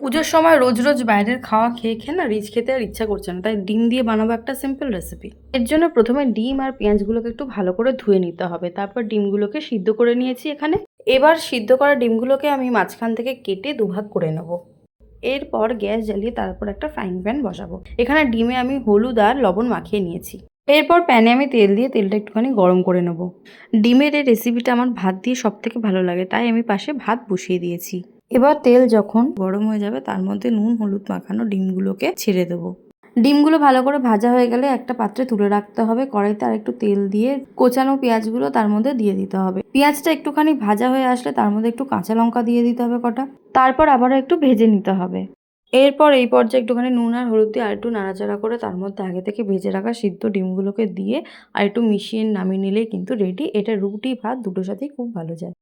পুজোর সময় রোজ রোজ বাইরের খাওয়া খেয়ে খেয়ে না রিচ খেতে আর ইচ্ছা করছে না, তাই ডিম দিয়ে বানাবো একটা সিম্পল রেসিপি। এর জন্য প্রথমে ডিম আর পেঁয়াজগুলোকে একটু ভালো করে ধুয়ে নিতে হবে, তারপর ডিমগুলোকে সিদ্ধ করে নিয়েছি এখানে। এবার সিদ্ধ করা ডিমগুলোকে আমি মাঝখান থেকে কেটে দুভাগ করে নেব। এরপর গ্যাস জ্বালিয়ে তারপর একটা ফ্রাইং প্যান বসাবো। এখানে ডিমে আমি হলুদ আর লবণ মাখিয়ে নিয়েছি। এরপর প্যানে আমি তেল দিয়ে তেলটা একটুখানি গরম করে নেব। ডিমের এই রেসিপিটা আমার ভাত দিয়ে সব থেকে ভালো লাগে, তাই আমি পাশে ভাত বসিয়ে দিয়েছি। এবার তেল যখন গরম হয়ে যাবে তার মধ্যে নুন হলুদ মাখানো ডিমগুলোকে ছেড়ে দেবো। ডিমগুলো ভালো করে ভাজা হয়ে গেলে একটা পাত্রে তুলে রাখতে হবে। কড়াইতে আর একটু তেল দিয়ে কোচানো পেঁয়াজগুলো তার মধ্যে দিয়ে দিতে হবে। পেঁয়াজটা একটুখানি ভাজা হয়ে আসলে তার মধ্যে একটু কাঁচা লঙ্কা দিয়ে দিতে হবে কটা। তারপর আবারও একটু ভেজে নিতে হবে। এরপর এই পর্যায়ে একটুখানি নুন আর হলুদ দিয়ে আরেকটু নাড়াচাড়া করে তার মধ্যে আগে থেকে ভেজে রাখা সিদ্ধ ডিমগুলোকে দিয়ে আর একটু মিশিয়ে নামিয়ে নিলেই কিন্তু রেডি। এটা রুটি ভাত দুটোর সাথেই খুব ভালো যায়।